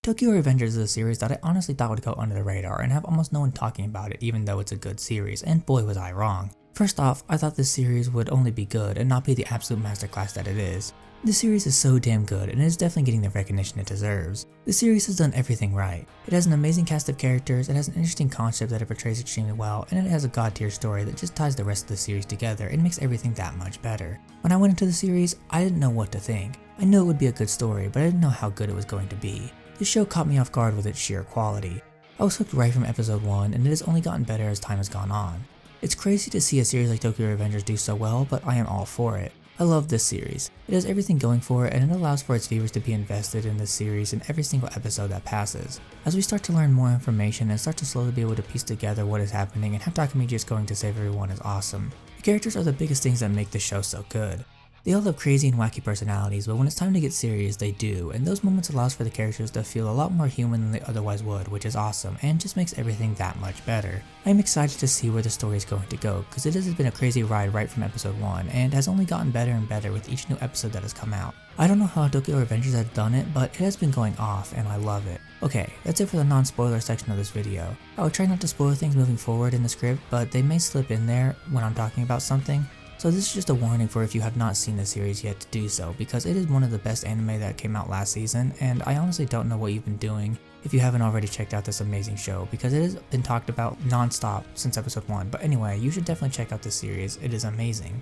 Tokyo Revengers is a series that I honestly thought would go under the radar and have almost no one talking about it even though it's a good series, and boy was I wrong. First off, I thought this series would only be good and not be the absolute masterclass that it is. This series is so damn good and it is definitely getting the recognition it deserves. The series has done everything right. It has an amazing cast of characters, it has an interesting concept that it portrays extremely well, and it has a god tier story that just ties the rest of the series together and makes everything that much better. When I went into the series, I didn't know what to think. I knew it would be a good story, but I didn't know how good it was going to be. This show caught me off guard with its sheer quality. I was hooked right from episode 1 and it has only gotten better as time has gone on. It's crazy to see a series like Tokyo Revengers do so well, but I am all for it. I love this series. It has everything going for it and it allows for its viewers to be invested in this series in every single episode that passes. As we start to learn more information and start to slowly be able to piece together what is happening and how Takemichi is going to save everyone is awesome. The characters are the biggest things that make this show so good. They all have crazy and wacky personalities, but when it's time to get serious, they do, and those moments allows for the characters to feel a lot more human than they otherwise would, which is awesome, and just makes everything that much better. I am excited to see where the story is going to go, because it has been a crazy ride right from episode 1, and has only gotten better and better with each new episode that has come out. I don't know how Tokyo Revengers has done it, but it has been going off, and I love it. Okay, that's it for the non-spoiler section of this video. I will try not to spoil things moving forward in the script, but they may slip in there when I'm talking about something. So this is just a warning for if you have not seen the series yet to do so, because it is one of the best anime that came out last season, and I honestly don't know what you've been doing if you haven't already checked out this amazing show, because it has been talked about non-stop since episode 1, but anyway, you should definitely check out this series, it is amazing.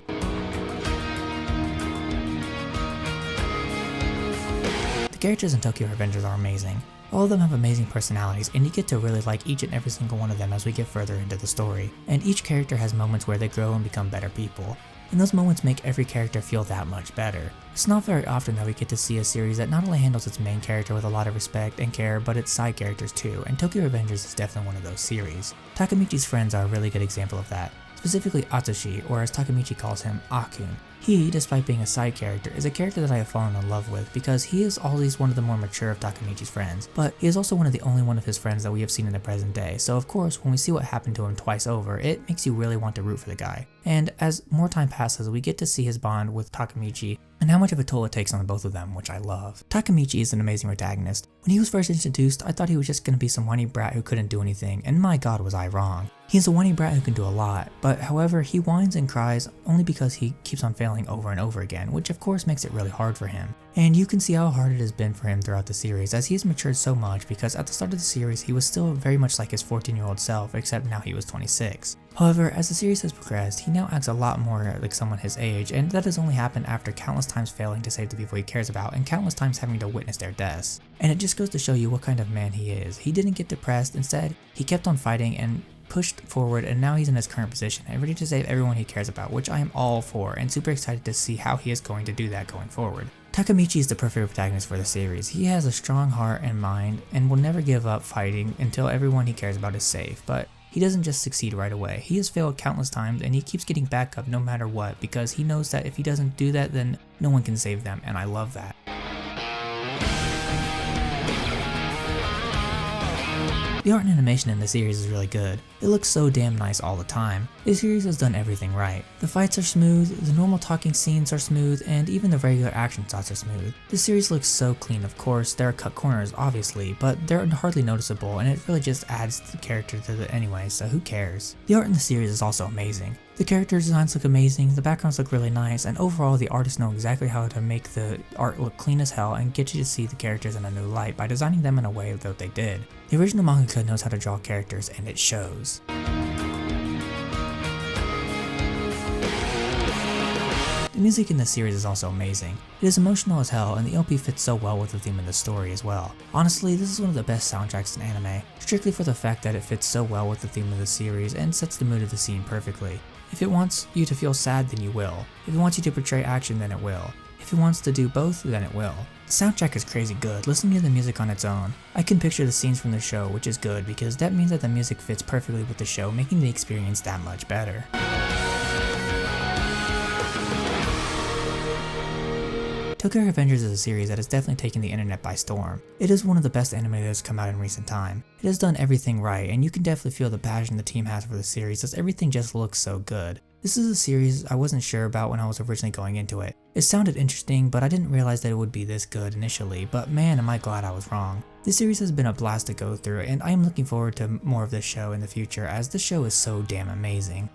The characters in Tokyo Revengers are amazing. All of them have amazing personalities, and you get to really like each and every single one of them as we get further into the story. And each character has moments where they grow and become better people. And those moments make every character feel that much better. It's not very often that we get to see a series that not only handles its main character with a lot of respect and care, but its side characters too, and Tokyo Revengers is definitely one of those series. Takemichi's friends are a really good example of that, specifically Atsushi, or as Takemichi calls him, Akun. He, despite being a side character, is a character that I have fallen in love with because he is always one of the more mature of Takemichi's friends, but he is also one of the only one of his friends that we have seen in the present day, so of course when we see what happened to him twice over, it makes you really want to root for the guy. And as more time passes, we get to see his bond with Takemichi and how much of a toll it takes on both of them, which I love. Takemichi is an amazing protagonist. When he was first introduced, I thought he was just going to be some whiny brat who couldn't do anything, and my god was I wrong. He's a whiny brat who can do a lot, but however he whines and cries only because he keeps on failing over and over again, which of course makes it really hard for him. And you can see how hard it has been for him throughout the series, as he has matured so much, because at the start of the series he was still very much like his 14-year-old self, except now he was 26. However, as the series has progressed, he now acts a lot more like someone his age, and that has only happened after countless times failing to save the people he cares about and countless times having to witness their deaths. And it just goes to show you what kind of man he is. He didn't get depressed, instead he kept on fighting and pushed forward, and now he's in his current position and ready to save everyone he cares about, which I am all for and super excited to see how he is going to do that going forward. Takemichi is the perfect protagonist for the series. He has a strong heart and mind and will never give up fighting until everyone he cares about is safe, but he doesn't just succeed right away. He has failed countless times and he keeps getting back up no matter what, because he knows that if he doesn't do that, then no one can save them, and I love that. The art and animation in the series is really good. It looks so damn nice all the time. This series has done everything right. The fights are smooth, the normal talking scenes are smooth, and even the regular action shots are smooth. This series looks so clean. Of course, there are cut corners obviously, but they're hardly noticeable and it really just adds the character to it anyway, so who cares. The art in the series is also amazing. The character designs look amazing, the backgrounds look really nice, and overall the artists know exactly how to make the art look clean as hell and get you to see the characters in a new light by designing them in a way that they did. The original mangaka knows how to draw characters, and it shows. The music in this series is also amazing. It is emotional as hell, and the LP fits so well with the theme of the story as well. Honestly, this is one of the best soundtracks in anime, strictly for the fact that it fits so well with the theme of the series and sets the mood of the scene perfectly. If it wants you to feel sad, then you will. If it wants you to portray action, then it will. If it wants to do both, then it will. The soundtrack is crazy good, listening to the music on its own. I can picture the scenes from the show, which is good because that means that the music fits perfectly with the show, making the experience that much better. Tokyo Revengers is a series that has definitely taken the internet by storm. It is one of the best anime that has come out in recent time. It has done everything right, and you can definitely feel the passion the team has for the series as everything just looks so good. This is a series I wasn't sure about when I was originally going into it. It sounded interesting, but I didn't realize that it would be this good initially, but man am I glad I was wrong. This series has been a blast to go through, and I am looking forward to more of this show in the future as the show is so damn amazing.